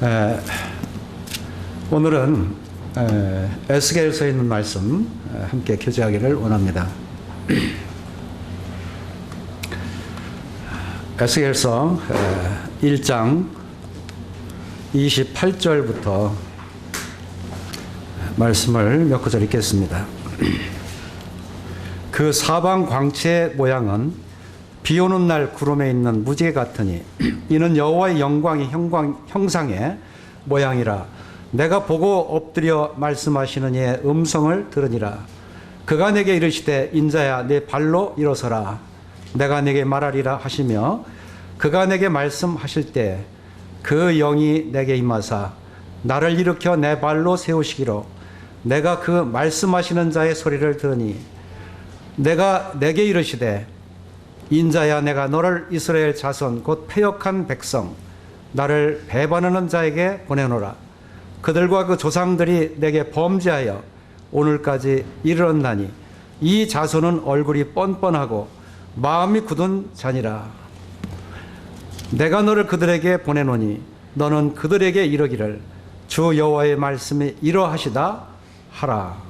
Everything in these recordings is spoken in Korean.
에, 오늘은 에스겔서에 있는 말씀 함께 교제하기를 원합니다. 에스겔서 1장 28절부터 말씀을 몇 구절 읽겠습니다. 그 사방 광채의 모양은 비 오는 날 구름에 있는 무지개 같으니 이는 여호와의 영광의 형상의 모양이라. 내가 보고 엎드려 말씀하시는 이의 음성을 들으니라. 그가 내게 이르시되 인자야 내 발로 일어서라. 내가 내게 말하리라 하시며 그가 내게 말씀하실 때 그 영이 내게 임하사 나를 일으켜 내 발로 세우시기로 내가 그 말씀하시는 자의 소리를 들으니 내가 내게 이르시되 인자야 내가 너를 이스라엘 자손 곧 패역한 백성 나를 배반하는 자에게 보내노라. 그들과 그 조상들이 내게 범죄하여 오늘까지 이르렀나니 이 자손은 얼굴이 뻔뻔하고 마음이 굳은 자니라. 내가 너를 그들에게 보내노니 너는 그들에게 이르기를 주 여호와의 말씀이 이러하시다 하라.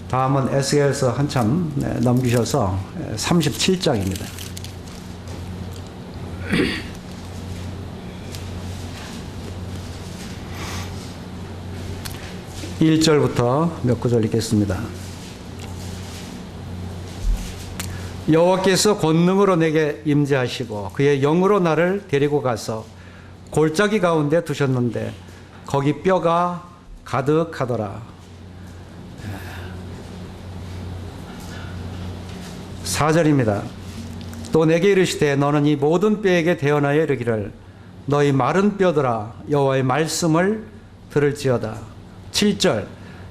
다음은 에스겔서 한참 넘기셔서 37장입니다. 1절부터 몇 구절 읽겠습니다. 여호와께서 권능으로 내게 임재하시고 그의 영으로 나를 데리고 가서 골짜기 가운데 두셨는데 거기 뼈가 가득하더라. 4절입니다. 또 내게 이르시되 너는 이 모든 뼈에게 대언하여 이르기를 너희 마른 뼈들아 여호와의 말씀을 들을지어다. 7절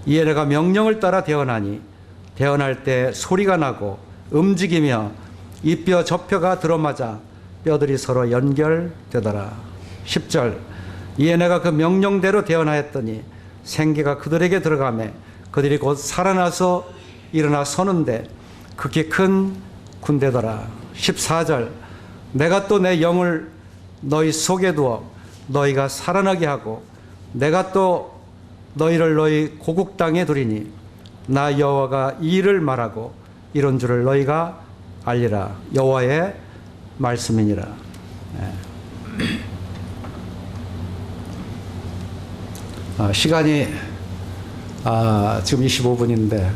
이에 내가 명령을 따라 대언하니 대언할 때 소리가 나고 움직이며 이 뼈 저 뼈가 들어맞아 뼈들이 서로 연결되더라. 10절 이에 내가 그 명령대로 대언하였더니 생기가 그들에게 들어가매 그들이 곧 살아나서 일어나 서는데 극히 큰 군대더라. 14절 내가 또 내 영을 너희 속에 두어 너희가 살아나게 하고 내가 또 너희를 너희 고국 땅에 두리니 나 여호와가 이 일을 말하고 이런 줄을 너희가 알리라. 여호와의 말씀이니라. 시간이 지금 25분인데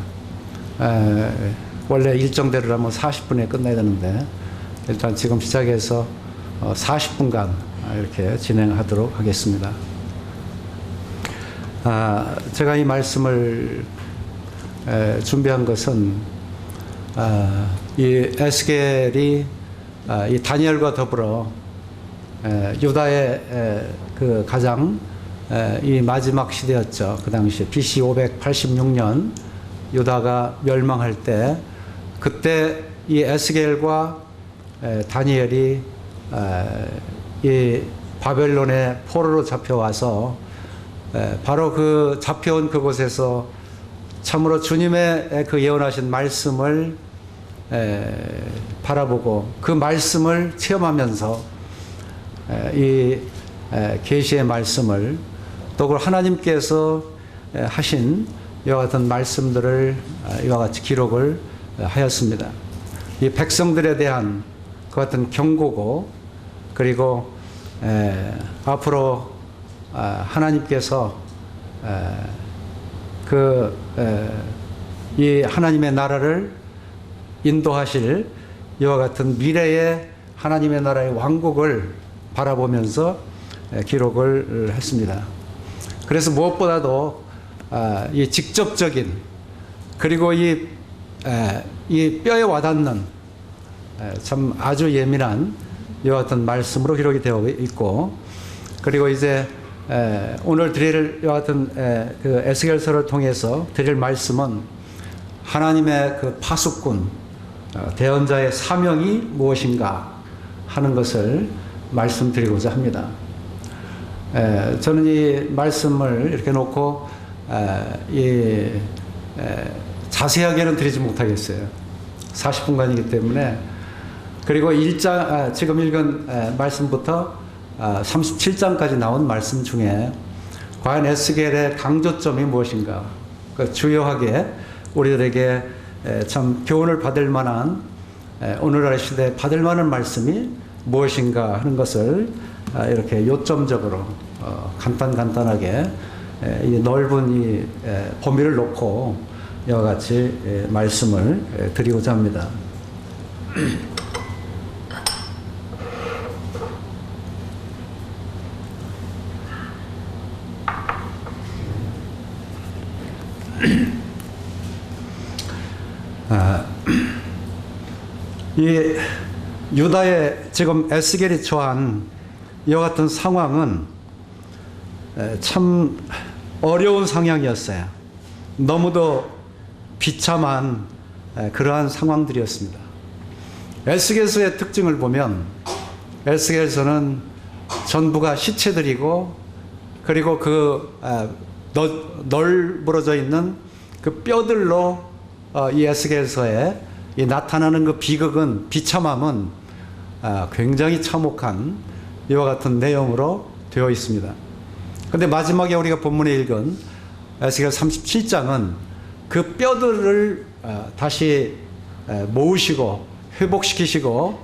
원래 일정대로라면 40분에 끝나야 되는데 일단 지금 시작해서 40분간 이렇게 진행하도록 하겠습니다. 제가 이 말씀을 준비한 것은 이 에스겔이 이 다니엘과 더불어 유다의 그 가장 이 마지막 시대였죠. 그 당시 BC 586년 유다가 멸망할 때 그때 이 에스겔과 다니엘이 이 바벨론의 포로로 잡혀와서 바로 그 잡혀온 그곳에서 참으로 주님의 그 예언하신 말씀을 바라보고 그 말씀을 체험하면서 이 계시의 말씀을 또 그 하나님께서 하신 이와 같은 말씀들을 이와 같이 기록을 하였습니다. 이 백성들에 대한 그 같은 경고고 그리고 앞으로 하나님께서 이 하나님의 나라를 인도하실 이와 같은 미래의 하나님의 나라의 왕국을 바라보면서 기록을 했습니다. 그래서 무엇보다도 이 직접적인 그리고 이 뼈에 와닿는 참 아주 예민한 이와 같은 말씀으로 기록이 되어 있고 그리고 이제 오늘 드릴 이와 같은 그 에스겔서를 통해서 드릴 말씀은 하나님의 그 파수꾼 대언자의 사명이 무엇인가 하는 것을 말씀드리고자 합니다. 저는 이 말씀을 이렇게 놓고 자세하게는 드리지 못하겠어요. 40분간이기 때문에. 그리고 지금 읽은 말씀부터 37장까지 나온 말씀 중에 과연 에스겔의 강조점이 무엇인가? 주요하게 우리들에게 참 교훈을 받을 만한 오늘날 시대에 받을 만한 말씀이 무엇인가 하는 것을 이렇게 요점적으로 간단하게 이 넓은 이 범위를 놓고 이와 같이 말씀을 드리고자 합니다. 이 유다의 지금 에스겔이 처한 이와 같은 상황은 참 어려운 상황이었어요. 너무도 비참한 그러한 상황들이었습니다. 에스겔서의 특징을 보면 에스겔서는 전부가 시체들이고 그리고 그 널브러져 있는 그 뼈들로 이 에스겔서에 이 나타나는 그 비극은 비참함은 굉장히 참혹한 이와 같은 내용으로 되어 있습니다. 그런데 마지막에 우리가 본문에 읽은 에스겔 37장은 그 뼈들을 다시 모으시고 회복시키시고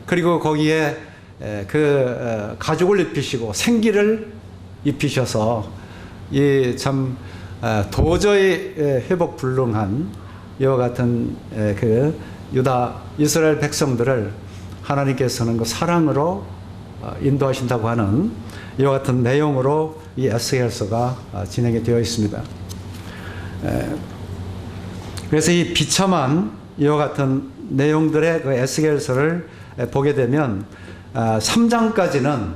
그리고 거기에 그 가죽을 입히시고 생기를 입히셔서 이 참 도저히 회복 불능한 이와 같은 그 유다 이스라엘 백성들을 하나님께서는 그 사랑으로 인도하신다고 하는 이와 같은 내용으로 이 에스겔서가 진행이 되어 있습니다. 그래서 이 비참한 이와 같은 내용들의 그 에스겔서를 보게 되면 3장까지는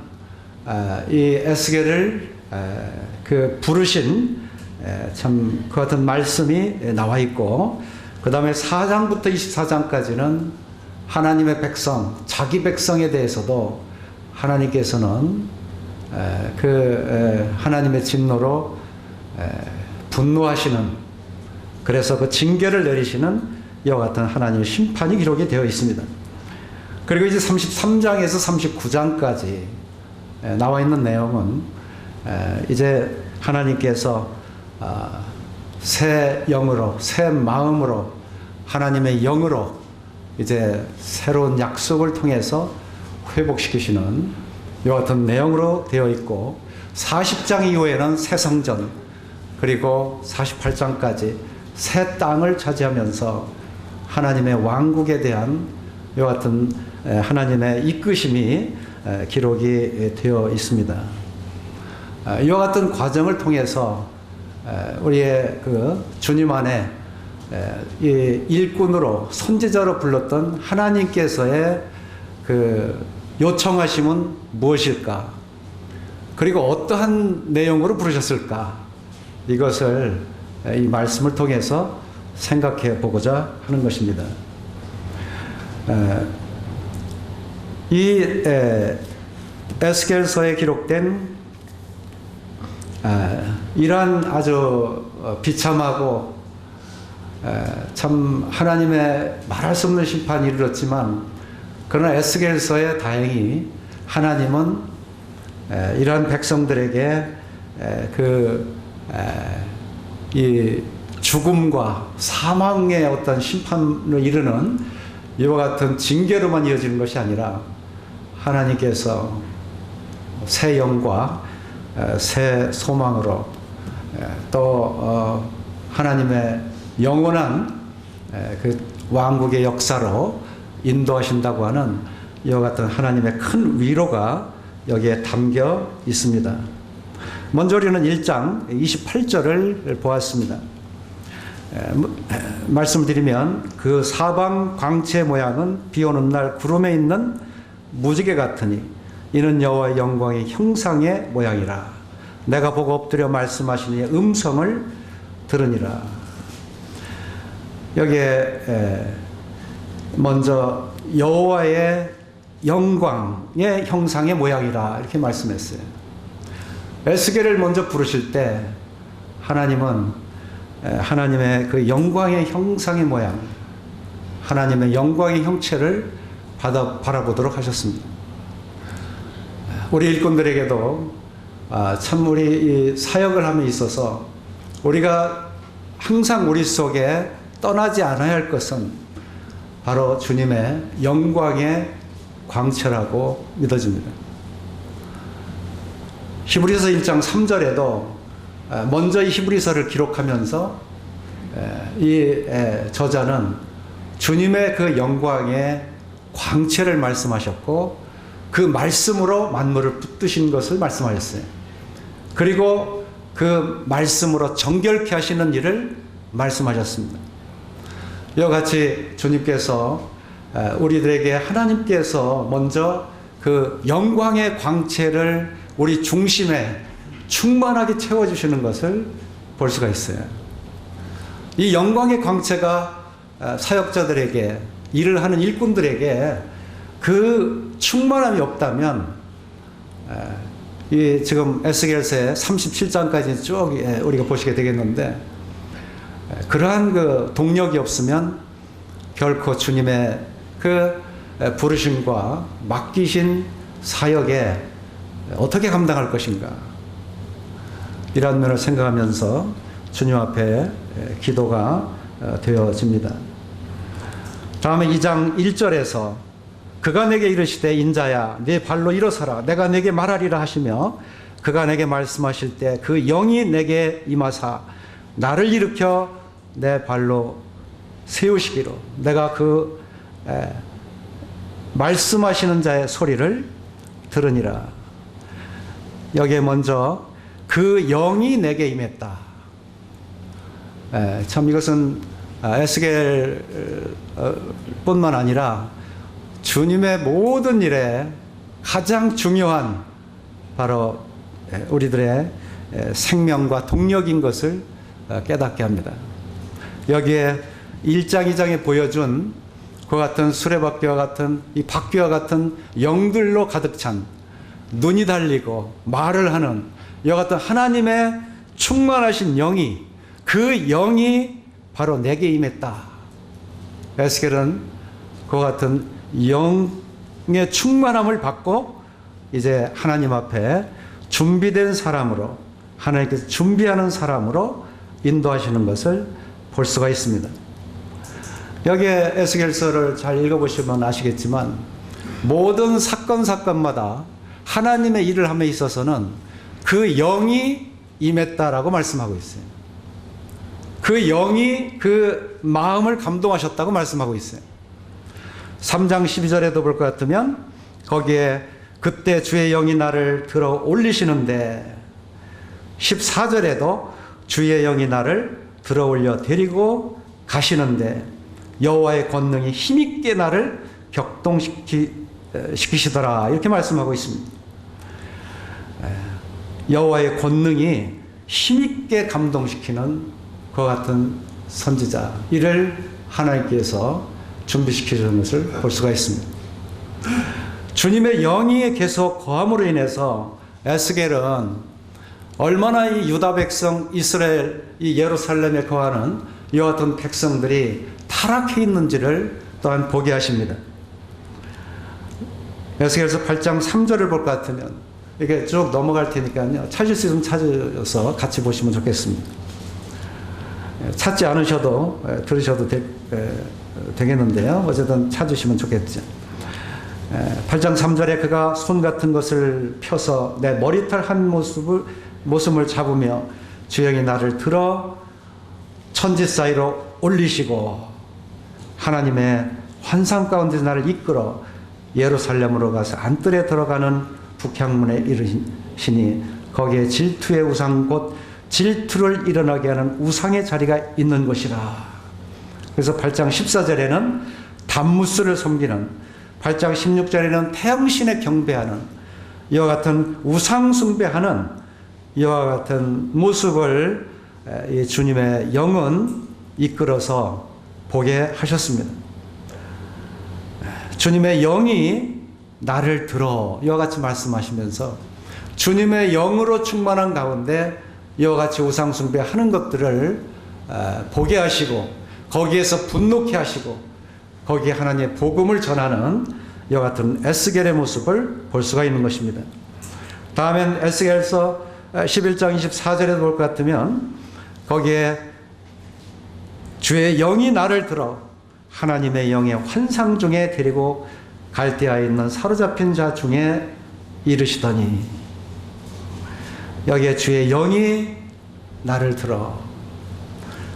이 에스겔을 그 부르신 참 그 같은 말씀이 나와 있고 그 다음에 4장부터 24장까지는 하나님의 백성, 자기 백성에 대해서도 하나님께서는 그 하나님의 진노로 분노하시는 그래서 그 징계를 내리시는 이와 같은 하나님의 심판이 기록이 되어 있습니다. 그리고 이제 33장에서 39장까지 나와 있는 내용은 이제 하나님께서 새 영으로 새 마음으로 하나님의 영으로 이제 새로운 약속을 통해서 회복시키시는 이와 같은 내용으로 되어 있고 40장 이후에는 새 성전 그리고 48장까지 새 땅을 차지하면서 하나님의 왕국에 대한 이와 같은 하나님의 이끄심이 기록이 되어 있습니다. 이와 같은 과정을 통해서 우리의 그 주님 안에 일꾼으로 선지자로 불렀던 하나님께서의 그 요청하심은 무엇일까? 그리고 어떠한 내용으로 부르셨을까? 이것을 이 말씀을 통해서 생각해 보고자 하는 것입니다. 이 에스겔서에 기록된 이러한 아주 비참하고 참 하나님의 말할 수 없는 심판이 이르렀지만 그러나 에스겔서에 다행히 하나님은 이러한 백성들에게 이 죽음과 사망의 어떤 심판을 이르는 이와 같은 징계로만 이어지는 것이 아니라 하나님께서 새 영과 새 소망으로 또 하나님의 영원한 그 왕국의 역사로 인도하신다고 하는 이와 같은 하나님의 큰 위로가 여기에 담겨 있습니다. 먼저 우리는 1장 28절을 보았습니다. 말씀드리면 그 사방 광채 모양은 비 오는 날 구름에 있는 무지개 같으니 이는 여호와의 영광의 형상의 모양이라. 내가 보고 엎드려 말씀하시니 음성을 들으니라. 여기에 먼저 여호와의 영광의 형상의 모양이라 이렇게 말씀했어요. 에스겔을 먼저 부르실 때 하나님은 하나님의 그 영광의 형상의 모양, 하나님의 영광의 형체를 바라보도록 하셨습니다. 우리 일꾼들에게도 참 우리 이 사역을 함에 있어서 우리가 항상 우리 속에 떠나지 않아야 할 것은 바로 주님의 영광의 광채라고 믿어집니다. 히브리서 1장 3절에도 먼저 이 히브리서를 기록하면서 이 저자는 주님의 그 영광의 광채를 말씀하셨고 그 말씀으로 만물을 붙드신 것을 말씀하셨어요. 그리고 그 말씀으로 정결케 하시는 일을 말씀하셨습니다. 이와 같이 주님께서 우리들에게 하나님께서 먼저 그 영광의 광채를 우리 중심에 충만하게 채워주시는 것을 볼 수가 있어요. 이 영광의 광채가 사역자들에게, 일을 하는 일꾼들에게 그 충만함이 없다면 이 지금 에스겔서의 37장까지 쭉 우리가 보시게 되겠는데, 그러한 그 동력이 없으면 결코 주님의 그 부르심과 맡기신 사역에 어떻게 감당할 것인가, 이런 면을 생각하면서 주님 앞에 기도가 되어집니다. 다음에 2장 1절에서 그가 내게 이르시되 인자야 네 발로 일어서라 내가 내게 말하리라 하시며, 그가 내게 말씀하실 때 그 영이 내게 임하사 나를 일으켜 내 발로 세우시기로 내가 그 말씀하시는 자의 소리를 들으니라. 여기에 먼저 그 영이 내게 임했다. 참 이것은 에스겔 뿐만 아니라 주님의 모든 일에 가장 중요한 바로 우리들의 생명과 동력인 것을 깨닫게 합니다. 여기에 1장 2장에 보여준 그와 같은 수레바퀴와 같은 이 바퀴와 같은 영들로 가득 찬, 눈이 달리고 말을 하는 이와 같은 하나님의 충만하신 영이, 그 영이 바로 내게 임했다. 에스겔은 그와 같은 영의 충만함을 받고 이제 하나님 앞에 준비된 사람으로, 하나님께서 준비하는 사람으로 인도하시는 것을 볼 수가 있습니다. 여기에 에스겔서를 잘 읽어보시면 아시겠지만 모든 사건마다 하나님의 일을 함에 있어서는 그 영이 임했다라고 말씀하고 있어요. 그 영이 그 마음을 감동하셨다고 말씀하고 있어요. 3장 12절에도 볼 것 같으면 거기에 그때 주의 영이 나를 들어 올리시는데, 14절에도 주의 영이 나를 들어 올려 데리고 가시는데 여호와의 권능이 힘있게 나를 격동시키시더라, 이렇게 말씀하고 있습니다. 여호와의 권능이 힘있게 감동시키는 그와 같은 선지자, 이를 하나님께서 준비시키시는 것을 볼 수가 있습니다. 주님의 영이 계속 거함으로 인해서 에스겔은 얼마나 이 유다 백성, 이스라엘, 이 예루살렘에 거하는 이와 같은 백성들이 타락해 있는지를 또한 보게 하십니다. 에스겔서 8장 3절을 볼 것 같으면 이렇게 쭉 넘어갈 테니까요, 찾을 수 있으면 찾아서 같이 보시면 좋겠습니다. 찾지 않으셔도 들으셔도 되겠는데요, 어쨌든 찾으시면 좋겠죠. 8장 3절에 그가 손 같은 것을 펴서 내 머리털 한 모습을 잡으며 주영이 나를 들어 천지 사이로 올리시고 하나님의 환상 가운데 나를 이끌어 예루살렘으로 가서 안뜰에 들어가는 북향문에 이르시니 거기에 질투의 우상 곧 질투를 일어나게 하는 우상의 자리가 있는 것이라. 그래서 8장 14절에는 담무스를 섬기는, 8장 16절에는 태양신에 경배하는 이와 같은 우상 숭배하는 이와 같은 모습을 주님의 영은 이끌어서 보게 하셨습니다. 주님의 영이 나를 들어, 이와 같이 말씀하시면서 주님의 영으로 충만한 가운데 이와 같이 우상 숭배하는 것들을 보게 하시고 거기에서 분노케 하시고 거기에 하나님의 복음을 전하는 이와 같은 에스겔의 모습을 볼 수가 있는 것입니다. 다음엔 에스겔서 11장 24절에도 볼 것 같으면 거기에 주의 영이 나를 들어 하나님의 영의 환상 중에 데리고 갈대아에 있는 사로잡힌 자 중에 이르시더니, 여기에 주의 영이 나를 들어,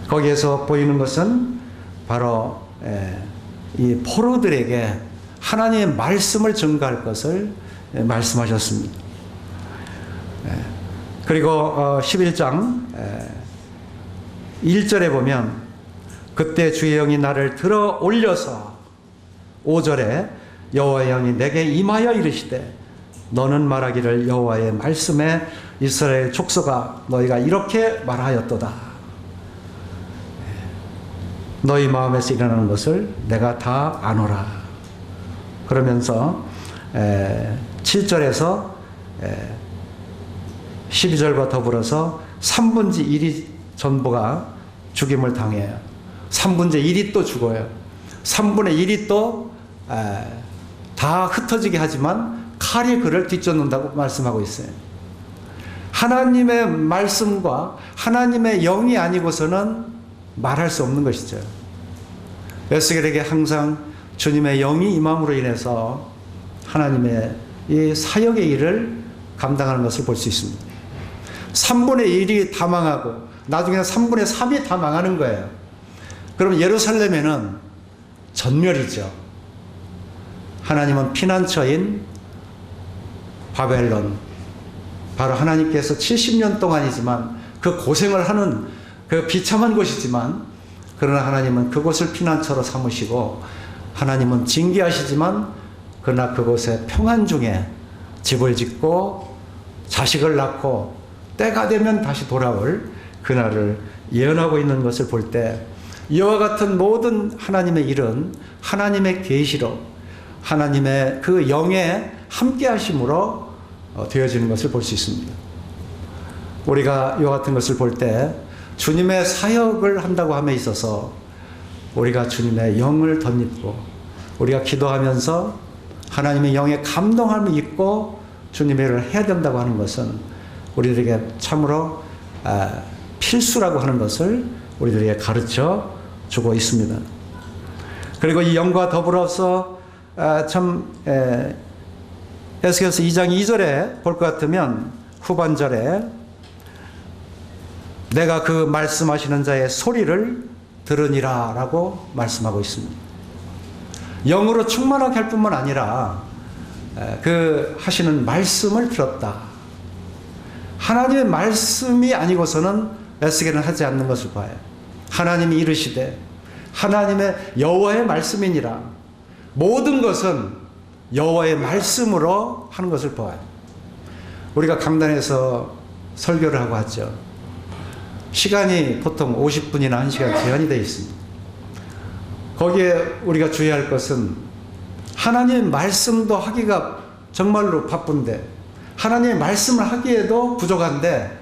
거기에서 보이는 것은 바로 이 포로들에게 하나님의 말씀을 전가할 것을 말씀하셨습니다. 그리고 11장 1절에 보면 그때 주의 영이 나를 들어 올려서, 5절에 여호와의 영이 내게 임하여 이르시되 너는 말하기를 여호와의 말씀에 이스라엘 족속아 너희가 이렇게 말하였도다. 너희 마음에서 일어나는 것을 내가 다 아노라. 그러면서 7절에서 12절과 더불어서 3분의 1이 전부가 죽임을 당해요. 3분의 1이 또 죽어요. 3분의 1이 또 다 흩어지게 하지만 칼이 그를 뒤쫓는다고 말씀하고 있어요. 하나님의 말씀과 하나님의 영이 아니고서는 말할 수 없는 것이죠. 에스겔에게 항상 주님의 영이 임함으로 인해서 하나님의 이 사역의 일을 감당하는 것을 볼 수 있습니다. 3분의 1이 다 망하고 나중에는 3분의 3이 다 망하는 거예요. 그럼 예루살렘에는 전멸이죠. 하나님은 피난처인 바벨론, 바로 하나님께서 70년 동안이지만 그 고생을 하는 그 비참한 곳이지만, 그러나 하나님은 그곳을 피난처로 삼으시고 하나님은 징계하시지만 그러나 그곳에 평안 중에 집을 짓고 자식을 낳고 때가 되면 다시 돌아올 그날을 예언하고 있는 것을 볼 때, 이와 같은 모든 하나님의 일은 하나님의 계시로 하나님의 그 영의 함께 하심으로 되어지는 것을 볼 수 있습니다. 우리가 이와 같은 것을 볼 때 주님의 사역을 한다고 함에 있어서 우리가 주님의 영을 덧입고 우리가 기도하면서 하나님의 영의 감동함을 입고 주님의 일을 해야 된다고 하는 것은 우리들에게 참으로 필수라고 하는 것을 우리들에게 가르쳐 주고 있습니다. 그리고 이 영과 더불어서 에스겔서 2장 2절에 볼 것 같으면 후반절에 내가 그 말씀하시는 자의 소리를 들으니라 라고 말씀하고 있습니다. 영으로 충만하게 할 뿐만 아니라 그 하시는 말씀을 들었다. 하나님의 말씀이 아니고서는 에스겔은 하지 않는 것을 봐요. 하나님이 이르시되 하나님의 여호와의 말씀이니라. 모든 것은 여호와의 말씀으로 하는 것을 보아요. 우리가 강단에서 설교를 하고 하죠. 시간이 보통 50분이나 1시간 제한이 되어 있습니다. 거기에 우리가 주의할 것은 하나님의 말씀도 하기가 정말로 바쁜데, 하나님의 말씀을 하기에도 부족한데,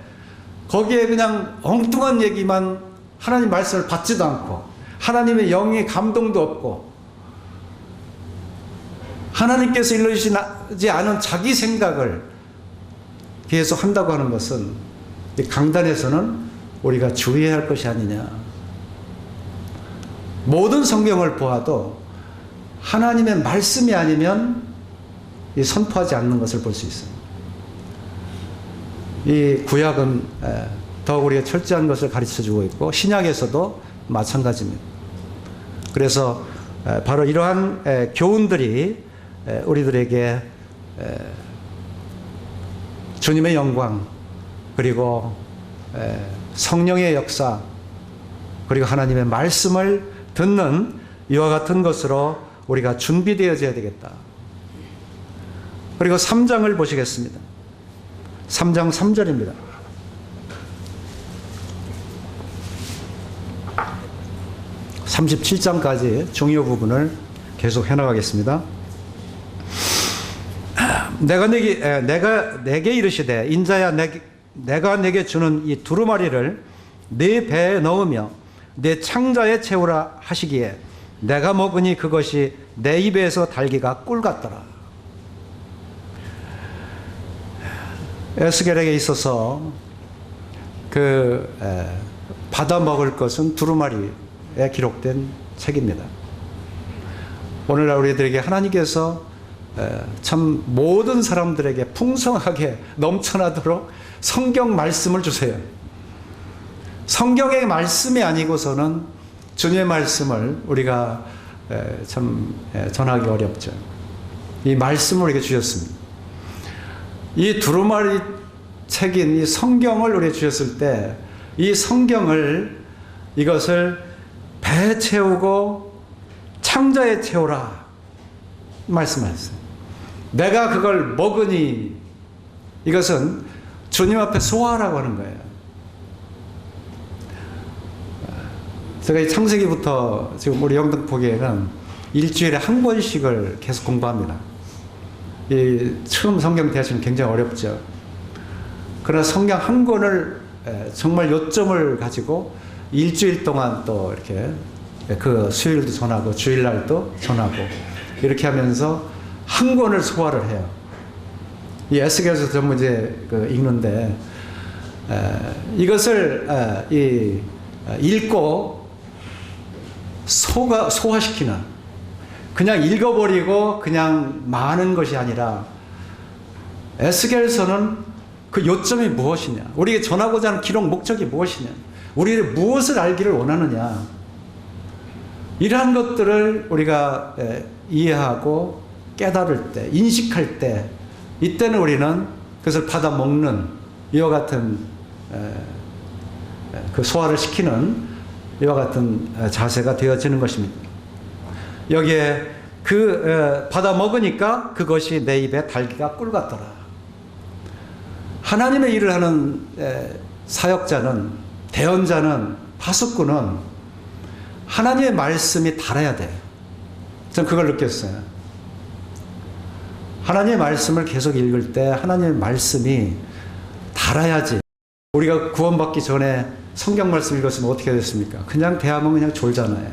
거기에 그냥 엉뚱한 얘기만, 하나님 말씀을 받지도 않고 하나님의 영의 감동도 없고 하나님께서 일러주시지 않은 자기 생각을 계속 한다고 하는 것은 이 강단에서는 우리가 주의해야 할 것이 아니냐. 모든 성경을 보아도 하나님의 말씀이 아니면 이 선포하지 않는 것을 볼 수 있어요. 이 구약은 더욱 우리가 철저한 것을 가르쳐주고 있고 신약에서도 마찬가지입니다. 그래서 바로 이러한 교훈들이 우리들에게 주님의 영광, 그리고 성령의 역사, 그리고 하나님의 말씀을 듣는 이와 같은 것으로 우리가 준비되어져야 되겠다. 그리고 3장을 보시겠습니다. 3장 3절입니다. 37장까지 중요 부분을 계속 해나가겠습니다. 내가 내게 이르시되 인자야 내가 내게 주는 이 두루마리를 네 배에 넣으며 내 창자에 채우라 하시기에 내가 먹으니 그것이 내 입에서 달기가 꿀 같더라. 에스겔에게 있어서 받아 먹을 것은 두루마리에 기록된 책입니다. 오늘날 우리들에게 하나님께서 참 모든 사람들에게 풍성하게 넘쳐나도록 성경 말씀을 주세요. 성경의 말씀이 아니고서는 주님의 말씀을 우리가 참 전하기 어렵죠. 이 말씀을 우리에게 주셨습니다. 이 두루마리 책인 이 성경을 우리에게 주셨을 때 이 성경을 이것을 배에 채우고 창자에 채우라 말씀하셨어요. 내가 그걸 먹으니 이것은 주님 앞에 소화하라고 하는 거예요. 제가 이 창세기부터 지금 우리 영등포교회는 일주일에 한 권씩을 계속 공부합니다. 이 처음 성경 대하시면 굉장히 어렵죠. 그러나 성경 한 권을 정말 요점을 가지고 일주일 동안 또 이렇게 그 수요일도 전하고 주일날도 전하고 이렇게 하면서 한 권을 소화를 해요. 이 에스겔에서 전부 이제 읽는데 이것을 읽고 소화시키는, 그냥 읽어버리고 그냥 마는 것이 아니라 에스겔서는 그 요점이 무엇이냐, 우리에게 전하고자 하는 기록 목적이 무엇이냐, 우리를 무엇을 알기를 원하느냐, 이러한 것들을 우리가 이해하고 깨달을 때, 인식할 때, 이때는 우리는 그것을 받아 먹는 이와 같은 그 소화를 시키는 이와 같은 자세가 되어지는 것입니다. 여기에 받아 먹으니까 그것이 내 입에 달기가 꿀 같더라. 하나님의 일을 하는 사역자는, 대언자는, 파수꾼은 하나님의 말씀이 달아야 돼. 전 그걸 느꼈어요. 하나님의 말씀을 계속 읽을 때 하나님의 말씀이 달아야지. 우리가 구원받기 전에 성경 말씀 읽었으면 어떻게 됐습니까? 그냥 대하면 그냥 졸잖아요.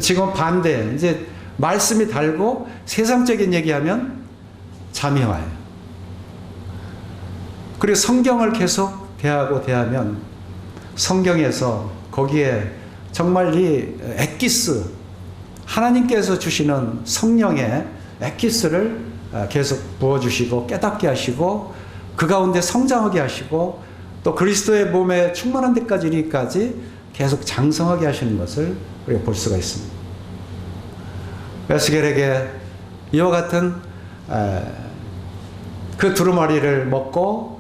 지금 반대, 이제 말씀이 달고 세상적인 얘기하면 잠이 와요. 그리고 성경을 계속 대하면 성경에서 거기에 정말 이 엑기스, 하나님께서 주시는 성령의 엑기스를 계속 부어주시고 깨닫게 하시고 그 가운데 성장하게 하시고 또 그리스도의 몸에 충만한 데까지 이르기까지 계속 장성하게 하시는 것을 우리가 볼 수가 있습니다. 에스겔에게 이와 같은 그 두루마리를 먹고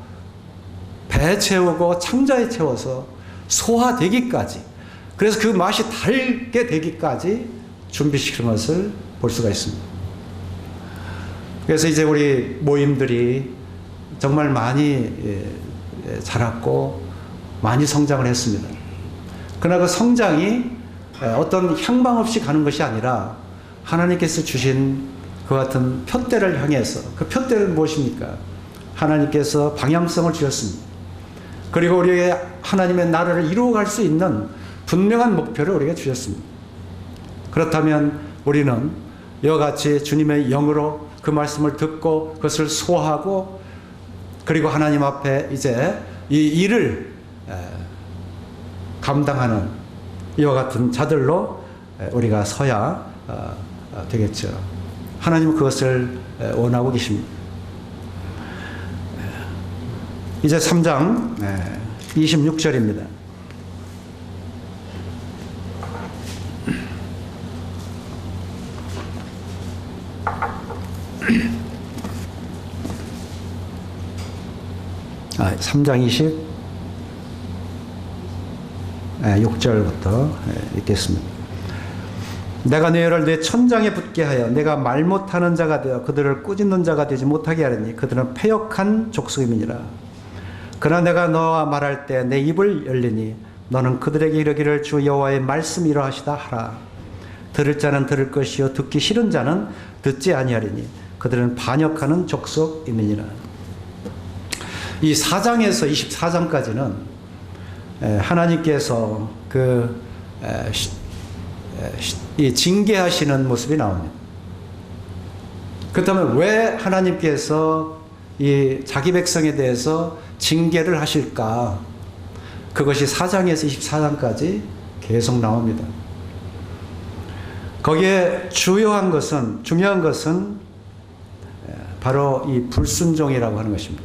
배에 채우고 창자에 채워서 소화되기까지, 그래서 그 맛이 달게 되기까지 준비시키는 것을 볼 수가 있습니다. 그래서 이제 우리 모임들이 정말 많이 자랐고 많이 성장을 했습니다. 그러나 그 성장이 어떤 향방 없이 가는 것이 아니라 하나님께서 주신 그 같은 표대를 향해서, 그 표대는 무엇입니까? 하나님께서 방향성을 주셨습니다. 그리고 우리에게 하나님의 나라를 이루어갈 수 있는 분명한 목표를 우리에게 주셨습니다. 그렇다면 우리는 이와 같이 주님의 영으로 그 말씀을 듣고 그것을 소화하고 그리고 하나님 앞에 이제 이 일을 감당하는 이와 같은 자들로 우리가 서야 되겠죠. 하나님은 그것을 원하고 계십니다. 이제 3장 26절입니다. 아, 3장 26절부터 읽겠습니다. 내가 너희를 내 천장에 붙게 하여 내가 말 못하는 자가 되어 그들을 꾸짖는 자가 되지 못하게 하리니 그들은 패역한 족속임이니라. 그러나 내가 너와 말할 때 내 입을 열리니 너는 그들에게 이르기를 주 여호와의 말씀이 이러하시다 하라. 들을 자는 들을 것이요 듣기 싫은 자는 듣지 아니하리니 그들은 반역하는 족속임이니라. 이 4장에서 24장까지는 하나님께서 이 징계하시는 모습이 나옵니다. 그렇다면 왜 하나님께서 이 자기 백성에 대해서 징계를 하실까? 그것이 4장에서 24장까지 계속 나옵니다. 거기에 중요한 것은 바로 이 불순종이라고 하는 것입니다.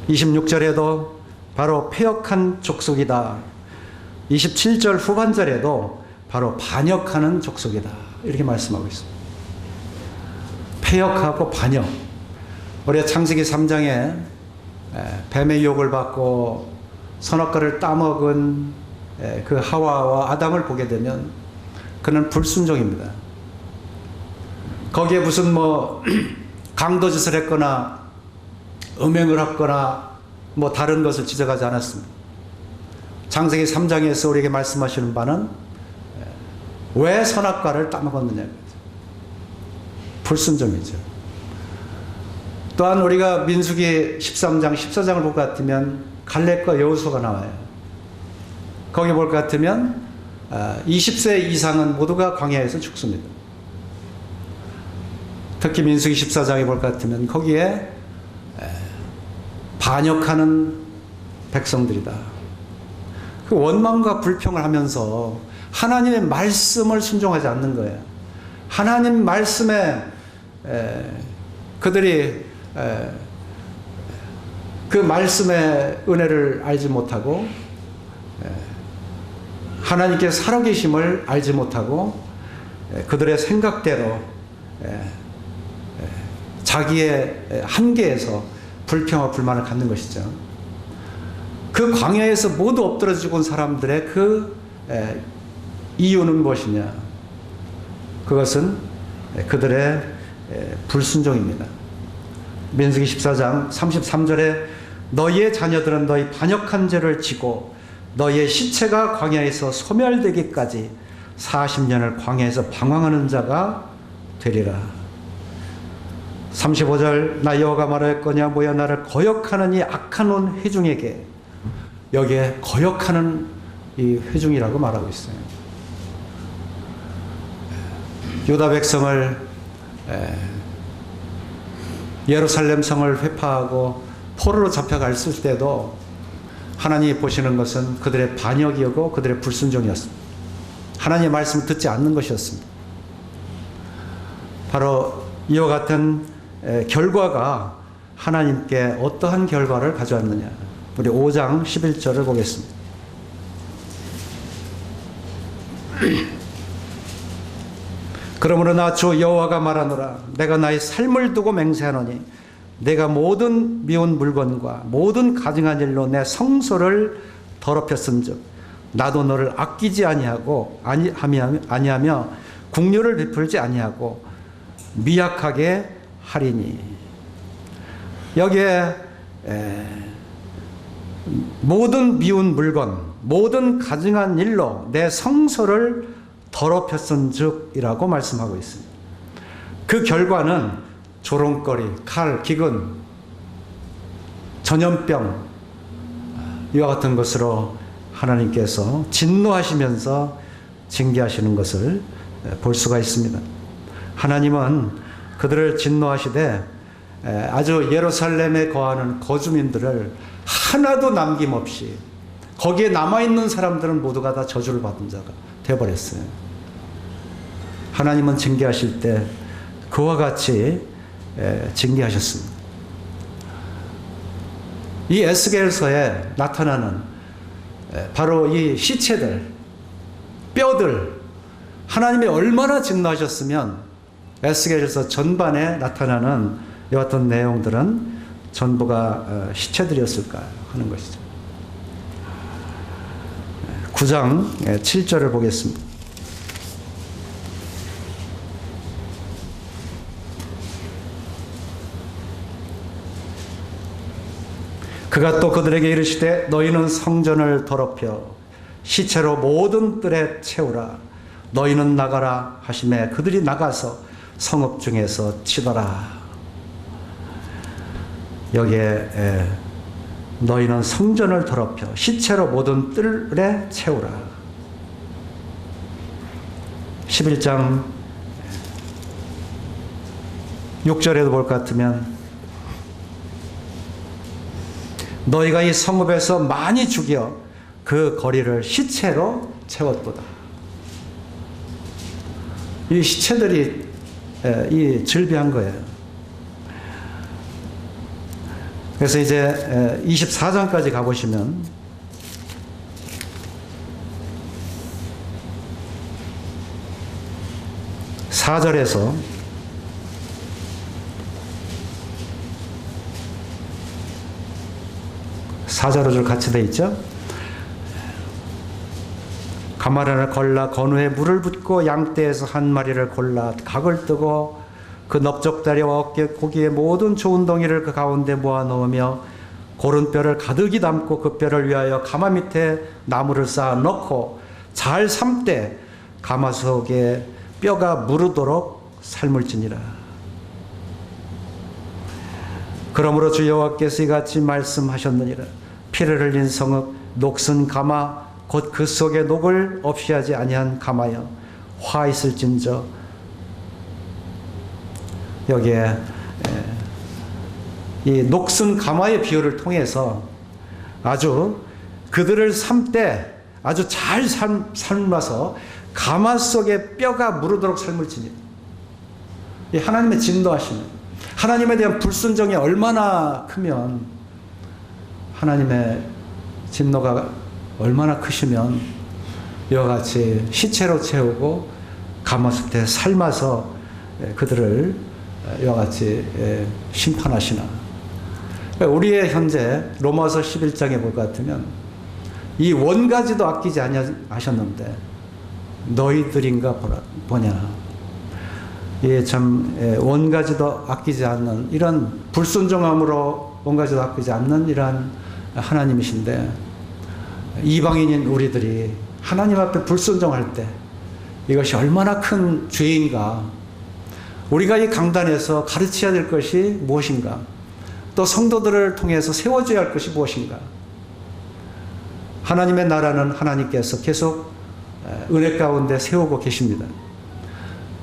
26절에도 바로 패역한 족속이다. 27절 후반절에도 바로 반역하는 족속이다. 이렇게 말씀하고 있습니다. 패역하고 반역. 우리가 창세기 3장에 뱀의 유혹을 받고 선악과를 따먹은 그 하와와 아담을 보게 되면 그는 불순종입니다. 거기에 무슨 강도짓을 했거나 음행을 했거나 다른 것을 지적하지 않았습니다. 창세기 3장에서 우리에게 말씀하시는 바는 왜 선악과를 따먹었느냐. 불순종이죠. 또한 우리가 민수기 13장, 14장을 볼 것 같으면 갈렙과 여호수아가 나와요. 거기 볼 것 같으면 20세 이상은 모두가 광야에서 죽습니다. 특히 민수기 14장에 볼 것 같으면 거기에 반역하는 백성들이다. 그 원망과 불평을 하면서 하나님의 말씀을 순종하지 않는 거예요. 하나님 말씀에 그들이 그 말씀의 은혜를 알지 못하고 하나님께 살아계심을 알지 못하고 그들의 생각대로 자기의 한계에서 불평과 불만을 갖는 것이죠. 그 광야에서 모두 엎드려 죽은 사람들의 그 이유는 무엇이냐? 그것은 그들의 불순종입니다. 민수기 14장 33절에 너희의 자녀들은 너희 반역한 죄를 지고 너희의 시체가 광야에서 소멸되기까지 40년을 광야에서 방황하는 자가 되리라. 35절 나 여호와가 말하였거냐 뭐야 나를 거역하는 이 악한 온 회중에게, 여기에 거역하는 이 회중이라고 말하고 있어요. 유다 백성을 예루살렘 성을 회파하고 포로로 잡혀갔을 때도 하나님이 보시는 것은 그들의 반역이었고 그들의 불순종이었습니다. 하나님의 말씀을 듣지 않는 것이었습니다. 바로 이와 같은 결과가 하나님께 어떠한 결과를 가져왔느냐. 우리 5장 11절을 보겠습니다. 그러므로 나 주 여호와가 말하노라. 내가 나의 삶을 두고 맹세하노니 내가 모든 미운 물건과 모든 가증한 일로 내 성소를 더럽혔은즉 나도 너를 아끼지 아니하며 국류를 베풀지 아니하고 미약하게 하리니. 여기에 모든 미운 물건, 모든 가증한 일로 내 성소를 더럽혔은즉이라고 말씀하고 있습니다. 그 결과는 조롱거리, 칼, 기근, 전염병 이와 같은 것으로 하나님께서 진노하시면서 징계하시는 것을 볼 수가 있습니다. 하나님은 그들을 진노하시되 아주 예루살렘에 거하는 거주민들을 하나도 남김없이 거기에 남아있는 사람들은 모두가 다 저주를 받은 자가 되어버렸어요. 하나님은 징계하실 때 그와 같이 징계하셨습니다. 이 에스겔서에 나타나는 바로 이 시체들, 뼈들, 하나님이 얼마나 진노하셨으면 에스겔서 전반에 나타나는 이와 같은 내용들은 전부가 시체들이었을까 하는 것이죠. 9장 7절을 보겠습니다. 그가 또 그들에게 이르시되 너희는 성전을 더럽혀 시체로 모든 뜰에 채우라. 너희는 나가라 하시매 그들이 나가서 성읍 중에서 치더라. 여기에 너희는 성전을 더럽혀 시체로 모든 뜰에 채우라. 11장 6절에도 볼 것 같으면 너희가 이 성읍에서 많이 죽여 그 거리를 시체로 채웠도다. 이 시체들이 이 즐비한 거예요. 그래서 이제 24장까지 가보시면 (4절에서) (4절) 같이 돼 있죠. 가마란을 걸라 건우에 물을 붓고 양떼에서 한 마리를 골라 각을 뜨고 그 넓적다리와 어깨 고기의 모든 좋은 덩이를 그 가운데 모아 넣으며 고른 뼈를 가득히 담고 그 뼈를 위하여 가마 밑에 나무를 쌓아 넣고 잘 삶되 가마 속에 뼈가 무르도록 삶을지니라. 그러므로 주 여호와께서 이같이 말씀하셨느니라. 피를 흘린 성읍 녹슨 가마 곧 그 속에 녹을 없이 하지 아니한 가마여 화 있을진저. 여기에 이 녹슨 가마의 비유를 통해서 아주 그들을 삶때 아주 잘 삶아서 가마 속에 뼈가 무르도록 삶을지니. 이 하나님의 진노하시는, 하나님에 대한 불순종이 얼마나 크면, 하나님의 진노가 얼마나 크시면 이와 같이 시체로 채우고 가마솥에 삶아서 그들을 이와 같이 심판하시나. 우리의 현재 로마서 11장에 볼 것 같으면 이 원가지도 아끼지 아니하셨는데 너희들인가 보냐. 예, 참 원가지도 아끼지 않는, 이런 불순종함으로 원가지도 아끼지 않는 이러한 하나님이신데, 이방인인 우리들이 하나님 앞에 불순종할 때 이것이 얼마나 큰 죄인가. 우리가 이 강단에서 가르쳐야 될 것이 무엇인가, 또 성도들을 통해서 세워줘야 할 것이 무엇인가. 하나님의 나라는 하나님께서 계속 은혜 가운데 세우고 계십니다.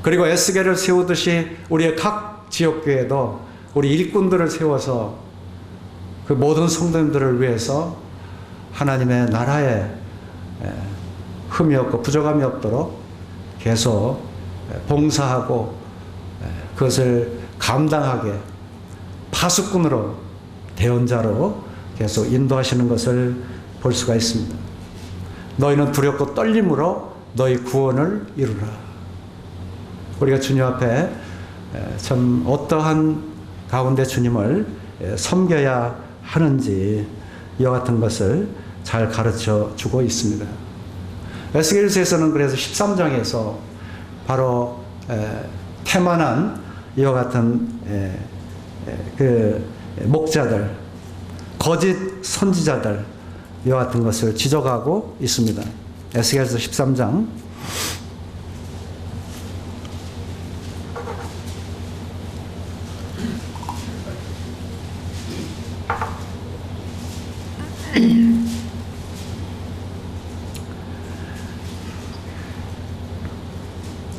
그리고 에스겔을 세우듯이 우리의 각 지역교회도 우리 일꾼들을 세워서 그 모든 성도님들을 위해서 하나님의 나라에 흠이 없고 부족함이 없도록 계속 봉사하고 그것을 감당하게 파수꾼으로, 대언자로 계속 인도하시는 것을 볼 수가 있습니다. 너희는 두렵고 떨림으로 너희 구원을 이루라. 우리가 주님 앞에 참 어떠한 가운데 주님을 섬겨야 하는지 이와 같은 것을 잘 가르쳐 주고 있습니다. 에스겔서에서는 그래서 13장에서 바로 태만한 이와 같은 그 목자들, 거짓 선지자들 이와 같은 것을 지적하고 있습니다. 에스겔서 13장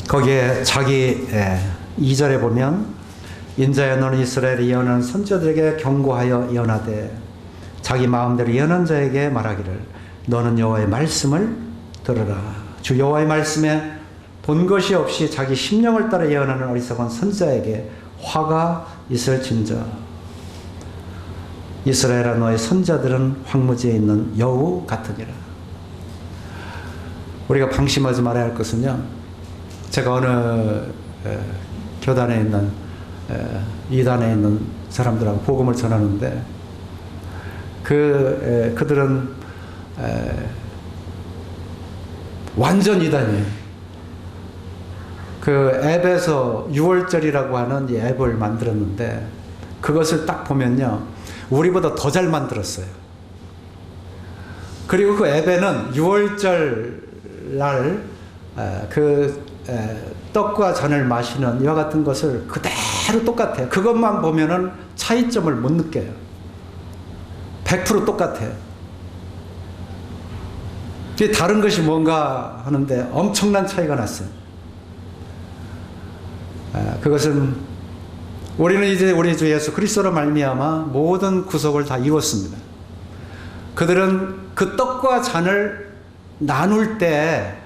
거기에 자기 2절에 보면 인자야 너는 이스라엘이 예언하는 선지자들에게 경고하여 예언하되 자기 마음대로 예언한 자에게 말하기를 너는 여호와의 말씀을 들으라. 주 여호와의 말씀에 본 것이 없이 자기 심령을 따라 예언하는 어리석은 선지자에게 화가 있을진저. 이스라엘아 너의 선지자들은 황무지에 있는 여우 같으니라. 우리가 방심하지 말아야 할 것은요, 제가 어느 교단에 있는 이단에 있는 사람들하고 복음을 전하는데 그들은 완전 이단이에요. 그 앱에서 6월절이라고 하는 이 앱을 만들었는데 그것을 딱 보면요, 우리보다 더 잘 만들었어요. 그리고 그 앱에는 6월절 날 떡과 잔을 마시는 이와 같은 것을 그대로 똑같아요. 그것만 보면은 차이점을 못 느껴요. 100% 똑같아요. 다른 것이 뭔가 하는데 엄청난 차이가 났어요. 그것은 우리는 이제 우리 주 예수 그리스도로 말미암아 모든 구속을 다 이뤘습니다. 그들은 그 떡과 잔을 나눌 때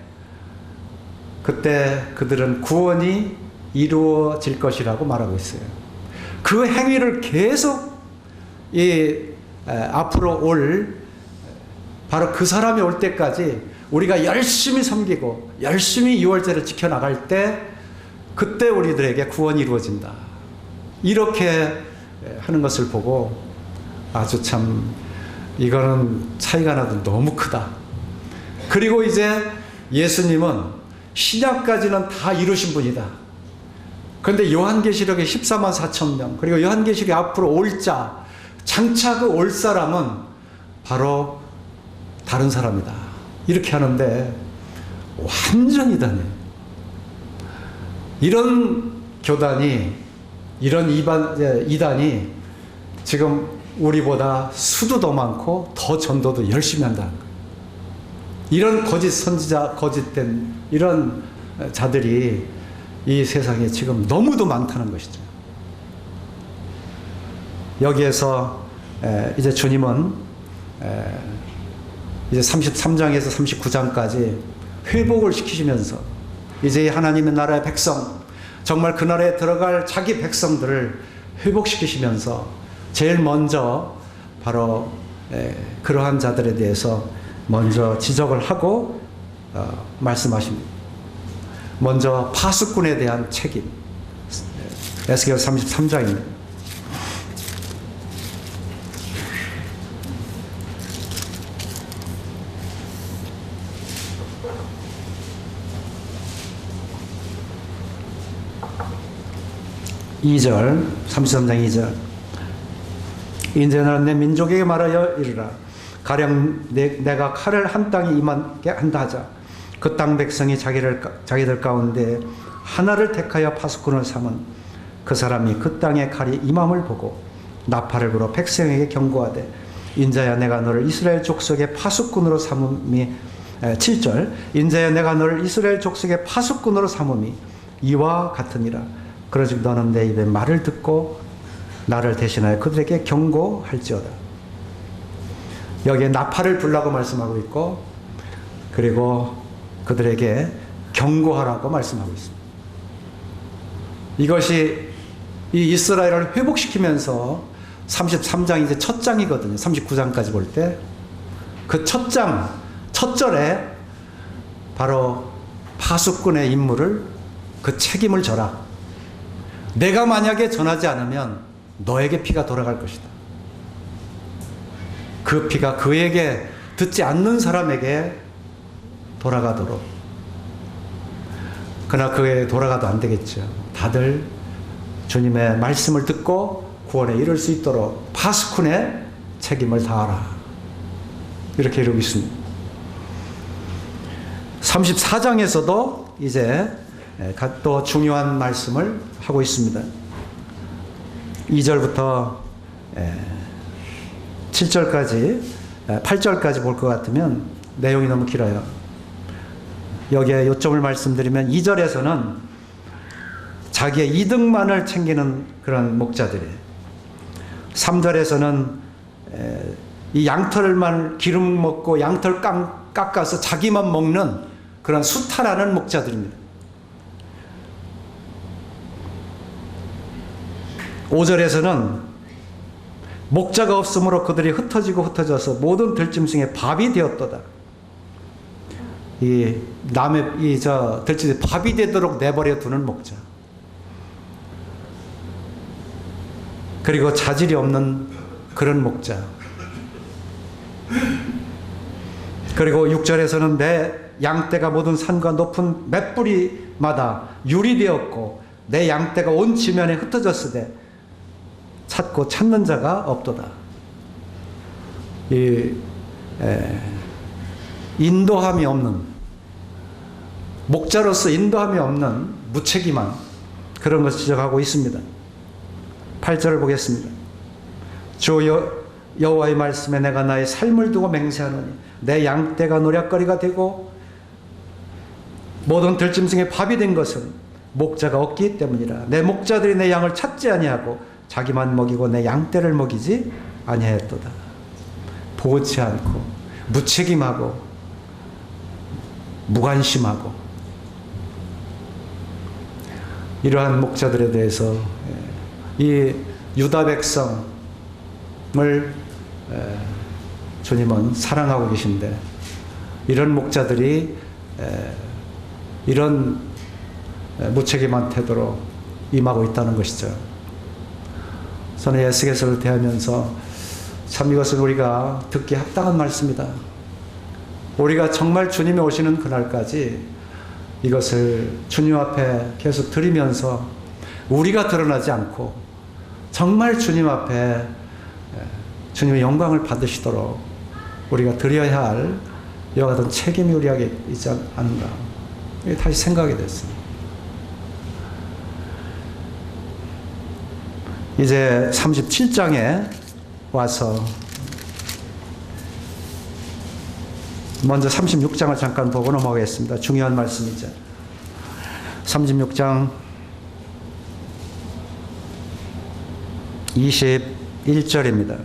그때 그들은 구원이 이루어질 것이라고 말하고 있어요. 그 행위를 계속 앞으로 올 바로 그 사람이 올 때까지 우리가 열심히 섬기고 열심히 유월절을 지켜나갈 때 그때 우리들에게 구원이 이루어진다. 이렇게 하는 것을 보고 아주 참 이거는 차이가 나도 너무 크다. 그리고 이제 예수님은 신약까지는 다 이루신 분이다. 그런데 요한계시록에 14만 4천 명 그리고 요한계시록에 앞으로 올 자 장차 그 올 사람은 바로 다른 사람이다. 이렇게 하는데 완전히 다네. 이런 교단이 이런 이단이 지금 우리보다 수도 더 많고 더 전도도 열심히 한다는 거예요. 이런 거짓 선지자, 거짓된 이런 자들이 이 세상에 지금 너무도 많다는 것이죠. 여기에서 이제 주님은 이제 33장에서 39장까지 회복을 시키시면서 이제 하나님의 나라의 백성, 정말 그 나라에 들어갈 자기 백성들을 회복시키시면서 제일 먼저 바로 그러한 자들에 대해서 먼저 지적을 하고 말씀하십니다. 먼저 파수꾼에 대한 책임. 에스겔 33장입니다. (2절) 33장 2절 이제 너는 내 민족에게 말하여 이르라. 가령 내가 칼을 한 땅에 임하게 한다 하자. 그 땅 백성이 자기들 가운데 하나를 택하여 파수꾼을 삼은 그 사람이 그 땅에 칼이 임함을 보고 나팔을 불어 백성에게 경고하되 인자야 내가 너를 이스라엘 족속의 파수꾼으로 삼음이 7절 인자야 내가 너를 이스라엘 족속의 파수꾼으로 삼음이 이와 같으니라. 그러즉 너는 내 입에 말을 듣고 나를 대신하여 그들에게 경고할지어다. 여기에 나팔을 불라고 말씀하고 있고 그리고 그들에게 경고하라고 말씀하고 있습니다. 이것이 이 이스라엘을 회복시키면서 33장이 이제 첫 장이거든요. 39장까지 볼 때 그 첫 장, 첫 절에 바로 파수꾼의 임무를 그 책임을 져라. 내가 만약에 전하지 않으면 너에게 피가 돌아갈 것이다. 그 피가 그에게 듣지 않는 사람에게 돌아가도록. 그러나 그에 돌아가도 안 되겠죠. 다들 주님의 말씀을 듣고 구원에 이를 수 있도록 파수꾼의 책임을 다하라. 이렇게 이루고 있습니다. 34장에서도 이제 또 중요한 말씀을 하고 있습니다. 2절부터 7절까지 8절까지 볼 것 같으면 내용이 너무 길어요. 여기에 요점을 말씀드리면 2절에서는 자기의 이득만을 챙기는 그런 목자들이에요. 3절에서는 이 양털만 기름 먹고 양털 깎아서 자기만 먹는 그런 수탈하는 목자들입니다. 5절에서는 목자가 없으므로 그들이 흩어져서 모든 들짐승의 밥이 되었도다. 들짐승의 밥이 되도록 내버려 두는 목자. 그리고 자질이 없는 그런 목자. 그리고 6절에서는 내 양떼가 모든 산과 높은 맷뿌리마다 유리되었고 내 양떼가 온 지면에 흩어졌으되 찾고 찾는 자가 없도다. 인도함이 없는, 목자로서 인도함이 없는 무책임한 그런 것을 지적하고 있습니다. 8절을 보겠습니다. 주 여호와의 말씀에 내가 나의 삶을 두고 맹세하노니 내 양떼가 노략거리가 되고 모든 들짐승의 밥이 된 것은 목자가 없기 때문이라. 내 목자들이 내 양을 찾지 아니하고 자기만 먹이고 내 양떼를 먹이지 아니하였도다. 보지 않고 무책임하고 무관심하고 이러한 목자들에 대해서 이 유다 백성을 주님은 사랑하고 계신데, 이런 목자들이 이런 무책임한 태도로 임하고 있다는 것이죠. 저는 에스겔서를 대하면서 참 이것은 우리가 듣기 합당한 말씀이다. 우리가 정말 주님이 오시는 그날까지 이것을 주님 앞에 계속 드리면서 우리가 드러나지 않고 정말 주님 앞에 주님의 영광을 받으시도록 우리가 드려야 할 이와 같은 책임이 우리에게 있지 않은가, 다시 생각이 됐습니다. 이제 37장에 와서 먼저 36장을 잠깐 보고 넘어가겠습니다. 중요한 말씀이죠. 36장 21절입니다.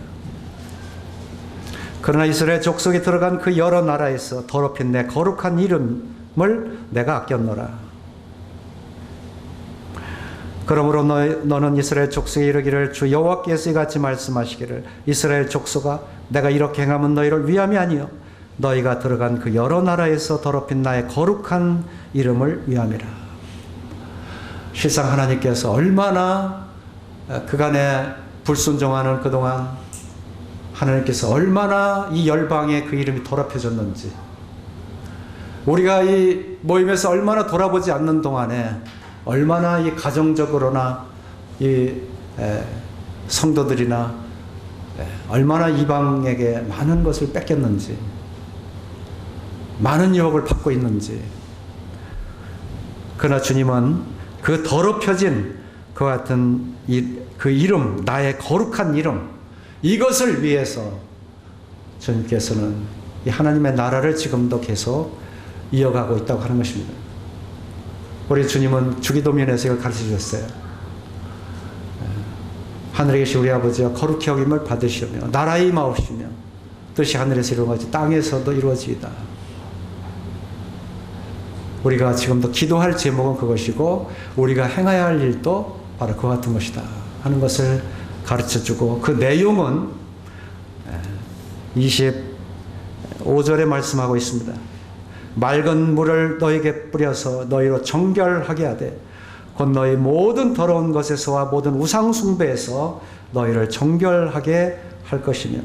그러나 이스라엘 족속이 들어간 그 여러 나라에서 더럽힌 내 거룩한 이름을 내가 아꼈노라. 그러므로 너는 이스라엘 족속에 이르기를 주 여호와께서 이같이 말씀하시기를 이스라엘 족속아 내가 이렇게 행하면 너희를 위함이 아니요 너희가 들어간 그 여러 나라에서 더럽힌 나의 거룩한 이름을 위함이라. 실상 하나님께서 얼마나 그간에 불순종하는 그동안 하나님께서 얼마나 이 열방에 그 이름이 더럽혀졌는지, 우리가 이 모임에서 얼마나 돌아보지 않는 동안에 얼마나 이 가정적으로나 이 성도들이나 얼마나 이방에게 많은 것을 뺏겼는지, 많은 유혹을 받고 있는지. 그러나 주님은 그 더럽혀진 그 같은 그 이름, 나의 거룩한 이름, 이것을 위해서 주님께서는 이 하나님의 나라를 지금도 계속 이어가고 있다고 하는 것입니다. 우리 주님은 주기도면에서 이걸 가르쳐 주셨어요. 하늘에 계신 우리 아버지와 거룩히 여김을 받으시며 나라에 임하옵시며 뜻이 하늘에서 이루어지고 땅에서도 이루어지이다. 우리가 지금도 기도할 제목은 그것이고 우리가 행해야 할 일도 바로 그와 같은 것이다 하는 것을 가르쳐주고, 그 내용은 25절에 말씀하고 있습니다. 맑은 물을 너에게 뿌려서 너희로 정결하게 하되 곧 너희 모든 더러운 것에서와 모든 우상 숭배에서 너희를 정결하게 할 것이며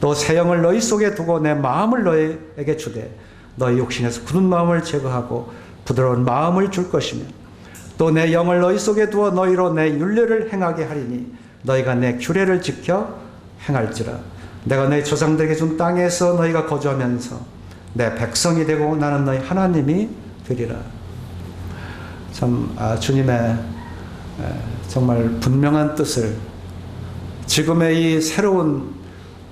또 새 영을 너희 속에 두고 내 마음을 너희에게 주되 너희 육신에서 굳은 마음을 제거하고 부드러운 마음을 줄 것이며 또 내 영을 너희 속에 두어 너희로 내 율례를 행하게 하리니 너희가 내 규례를 지켜 행할지라. 내가 너희 조상들에게 준 땅에서 너희가 거주하면서 내 백성이 되고 나는 너희 하나님이 되리라. 참 주님의 정말 분명한 뜻을 지금의 이 새로운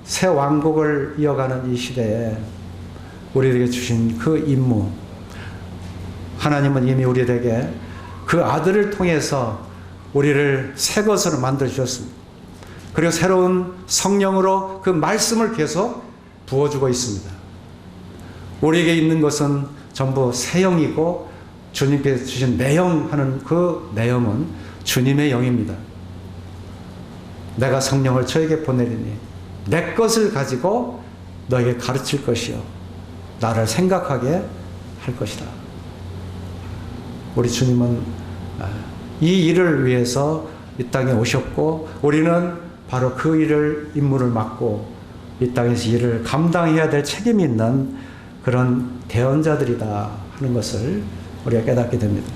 새 왕국을 이어가는 이 시대에 우리에게 주신 그 임무, 하나님은 이미 우리에게 그 아들을 통해서 우리를 새 것으로 만들어 주셨습니다. 그리고 새로운 성령으로 그 말씀을 계속 부어주고 있습니다. 우리에게 있는 것은 전부 새 영이고 주님께서 주신 내영 하는 그 내용은 주님의 영입니다. 내가 성령을 저에게 보내리니 내 것을 가지고 너에게 가르칠 것이요 나를 생각하게 할 것이다. 우리 주님은 이 일을 위해서 이 땅에 오셨고 우리는 바로 그 일을 임무를 맡고 이 땅에서 일을 감당해야 될 책임이 있는 그런 대언자들이다 하는 것을 우리가 깨닫게 됩니다.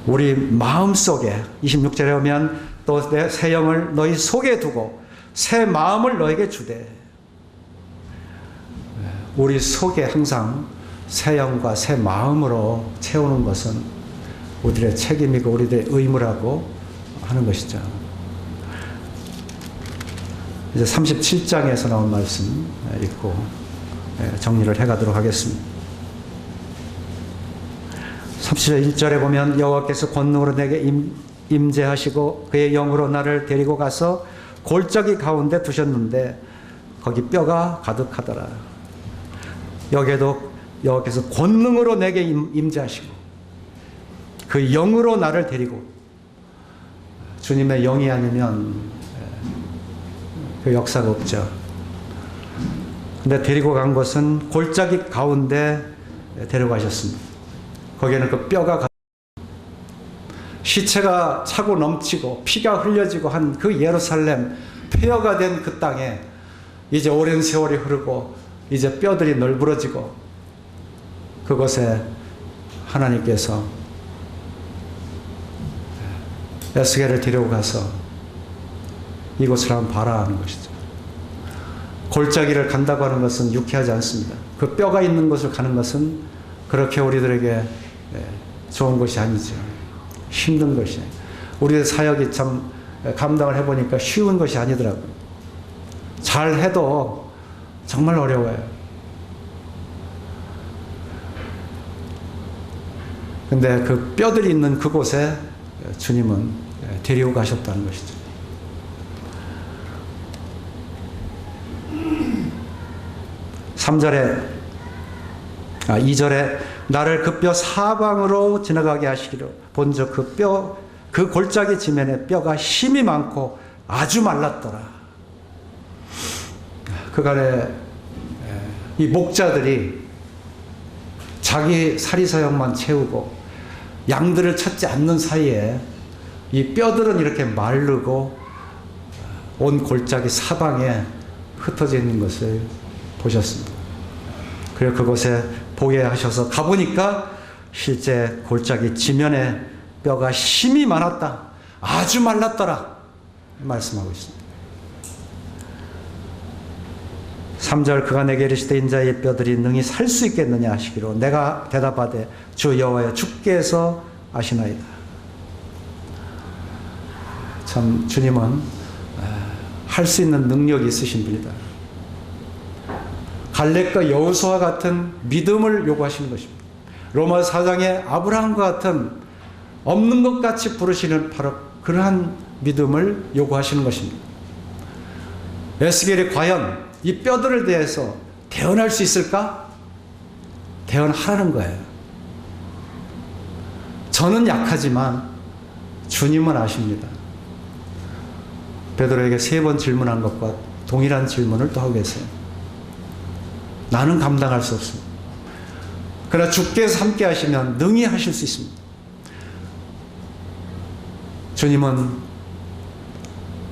우리 마음속에 26절에 오면 또 내 새 영을 너희 속에 두고 새 마음을 너에게 주되, 우리 속에 항상 새 영과 새 마음으로 채우는 것은 우리들의 책임이고 우리들의 의무라고 하는 것이죠. 이제 37장에서 나온 말씀 읽고 정리를 해가도록 하겠습니다. 1절에 보면 여호와께서 권능으로 내게 임재하시고 그의 영으로 나를 데리고 가서 골짜기 가운데 두셨는데 거기 뼈가 가득하더라. 여기에도 여호와께서 권능으로 내게 임재하시고 그 영으로 나를 데리고, 주님의 영이 아니면 그 역사가 없죠. 근데 데리고 간 것은 골짜기 가운데 데려가셨습니다. 거기에는 그 뼈가 시체가 차고 넘치고 피가 흘려지고 한 그 예루살렘, 폐허가 된 그 땅에 이제 오랜 세월이 흐르고 이제 뼈들이 널브러지고 그곳에 하나님께서 에스겔을 데리고 가서 이곳을 한번 봐라 하는 것이죠. 골짜기를 간다고 하는 것은 유쾌하지 않습니다. 그 뼈가 있는 곳을 가는 것은 그렇게 우리들에게 좋은 것이 아니죠. 힘든 것이. 우리의 사역이 참 감당을 해보니까 쉬운 것이 아니더라고요. 잘 해도 정말 어려워요. 근데 그 뼈들이 있는 그곳에 주님은 데리고 가셨다는 것이죠. 2절에 나를 그 뼈 사방으로 지나가게 하시기로 본즉 그 골짜기 지면에 뼈가 힘이 많고 아주 말랐더라. 그간에 이 목자들이 자기 사리사욕만 채우고 양들을 찾지 않는 사이에 이 뼈들은 이렇게 마르고 온 골짜기 사방에 흩어져 있는 것을 보셨습니다. 그리고 그곳에 보게 하셔서 가보니까 실제 골짜기 지면에 뼈가 힘이 많았다. 아주 말랐더라. 말씀하고 있습니다. 3절 그가 내게 이르시되 인자의 뼈들이 능히 살 수 있겠느냐 하시기로 내가 대답하되 주 여호와여 주께서 아시나이다. 참 주님은 할 수 있는 능력이 있으신 분이다. 갈렙과 여호수아와 같은 믿음을 요구하시는 것입니다. 로마 4장의 아브라함과 같은 없는 것 같이 부르시는 바로 그러한 믿음을 요구하시는 것입니다. 에스겔이 과연 이 뼈들을 대해서 대언할 수 있을까? 대언하라는 거예요. 저는 약하지만 주님은 아십니다. 베드로에게 3번 질문한 것과 동일한 질문을 또 하고 계세요. 나는 감당할 수 없습니다. 그러나 주께서 함께 하시면 능히 하실 수 있습니다. 주님은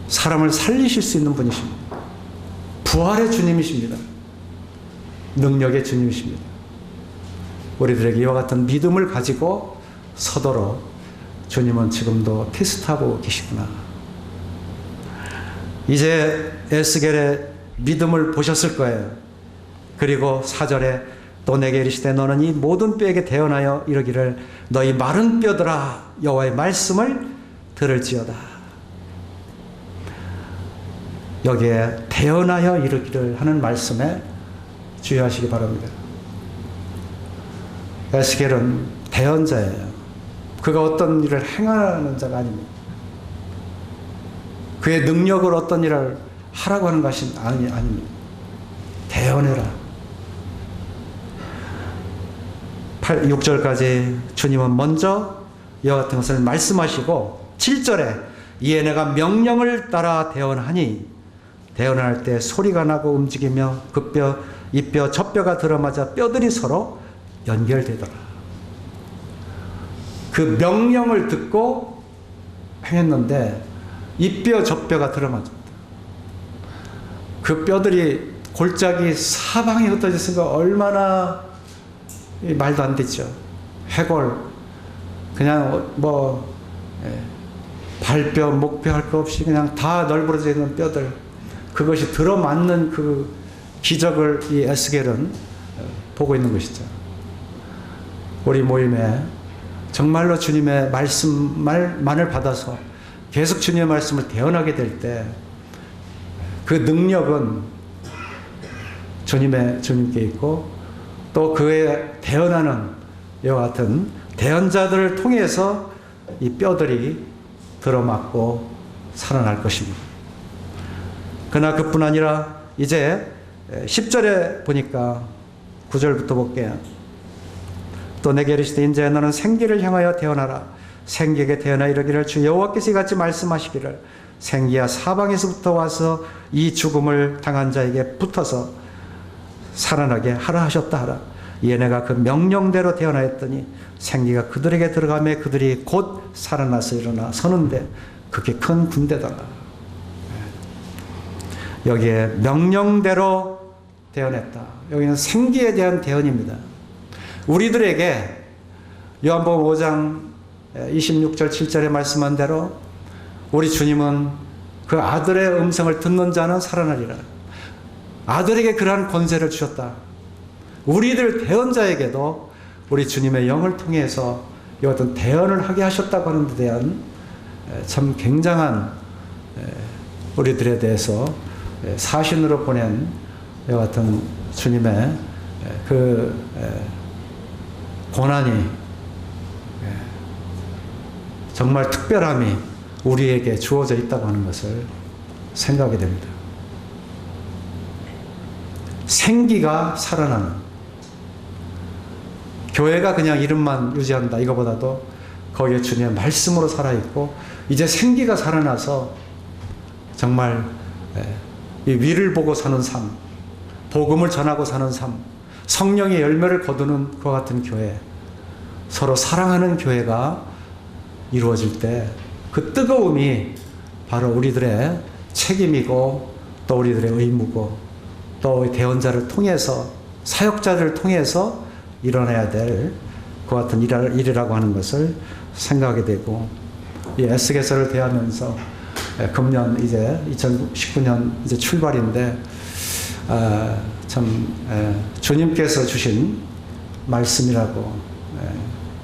사람을 살리실 수 있는 분이십니다. 부활의 주님이십니다. 능력의 주님이십니다. 우리들에게 이와 같은 믿음을 가지고 서도록 주님은 지금도 테스트하고 계시구나. 이제 에스겔의 믿음을 보셨을 거예요. 그리고 4절에 또 내게 이르시되 너는 이 모든 뼈에게 대언하여 이르기를 너희 마른 뼈들아 여호와의 말씀을 들을지어다. 여기에 대언하여 이르기를 하는 말씀에 주의하시기 바랍니다. 에스겔은 대언자예요. 그가 어떤 일을 행하는 자가 아닙니다. 그의 능력을 어떤 일을 하라고 하는 것이 아닙니다. 대언해라. 6절까지 주님은 먼저 이와 같은 것을 말씀하시고 7절에 이에 내가 명령을 따라 대언하니 대언할 때 소리가 나고 움직이며 그 뼈, 이 뼈, 저 뼈가 들어맞아 뼈들이 서로 연결되더라. 그 명령을 듣고 행했는데 이 뼈, 저 뼈가 들어맞았다. 그 뼈들이 골짜기 사방에 흩어졌으니까 얼마나 말도 안 되죠. 해골, 그냥 발뼈, 목뼈 할 거 없이 그냥 다 널브러져 있는 뼈들, 그것이 들어맞는 그 기적을 이 에스겔은 보고 있는 것이죠. 우리 모임에 정말로 주님의 말씀만을 받아서 계속 주님의 말씀을 대언하게 될 때 그 능력은 주님께 있고 또 그에 대언하는 이와 같은 대언자들을 통해서 이 뼈들이 들어맞고 살아날 것입니다. 그러나 그뿐 아니라 이제 10절에 보니까 9절부터 볼게요. 또 내게 이르시되 인자야 너는 생기를 향하여 태어나라. 생기에게 태어나 이르기를 주 여호와께서 이같이 말씀하시기를 생기야 사방에서부터 와서 이 죽음을 당한 자에게 붙어서 살아나게 하라 하셨다 하라. 이에 내가 그 명령대로 태어나였더니 생기가 그들에게 들어가매 그들이 곧 살아나서 일어나 서는데 그게 큰 군대다. 여기에 명령대로 태어났다. 여기는 생기에 대한 대언입니다. 우리들에게 요한복음 5장 26절 7절에 말씀한 대로 우리 주님은 그 아들의 음성을 듣는 자는 살아나리라. 아들에게 그러한 권세를 주셨다. 우리들 대언자에게도 우리 주님의 영을 통해서 이 어떤 대언을 하게 하셨다고 하는 데 대한 참 굉장한 우리들에 대해서 사신으로 보낸 이 같은 주님의 그 고난이 정말 특별함이 우리에게 주어져 있다고 하는 것을 생각하게 됩니다. 생기가 살아나는 교회가 그냥 이름만 유지한다 이거보다도 거기에 주님의 말씀으로 살아있고 이제 생기가 살아나서 정말 이 위를 보고 사는 삶, 복음을 전하고 사는 삶, 성령의 열매를 거두는 그와 같은 교회, 서로 사랑하는 교회가 이루어질 때 그 뜨거움이 바로 우리들의 책임이고 또 우리들의 의무고 또 대언자를 통해서 사역자를 통해서 일어나야 될 그와 같은 일이라고 하는 것을 생각하게 되고 이 에스겔서를 대하면서 금년 이제 2019년 이제 출발인데 참 주님께서 주신 말씀이라고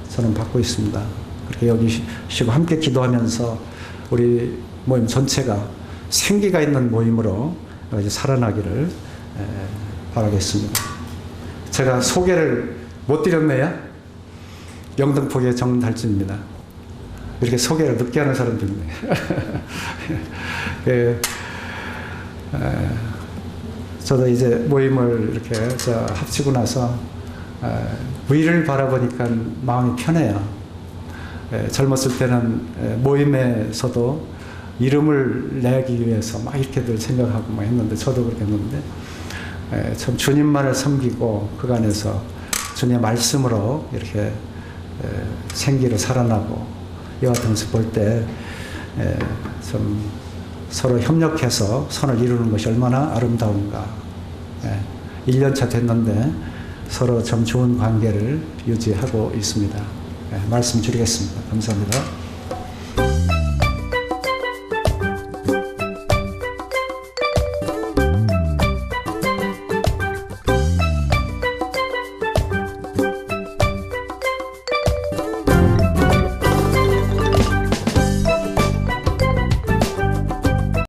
저는 받고 있습니다. 그렇게 여기시고 함께 기도하면서 우리 모임 전체가 생기가 있는 모임으로 이제 살아나기를 바라겠습니다. 제가 소개를 못 드렸네요. 영등포교회 정달진입니다. 이렇게 소개를 늦게 하는 사람도 있네. 저도 이제 모임을 이렇게 합치고 나서 위를 바라보니까 마음이 편해요. 젊었을 때는 모임에서도 이름을 내기 위해서 막 이렇게들 생각하고 막 했는데 저도 그렇게 했는데 참 주님만을 섬기고 그간에서 주님의 말씀으로 이렇게 생기로 살아나고 이와 같은 것을 볼 때 좀 서로 협력해서 선을 이루는 것이 얼마나 아름다운가. 1년차 됐는데 서로 참 좋은 관계를 유지하고 있습니다. 말씀 드리겠습니다. 감사합니다.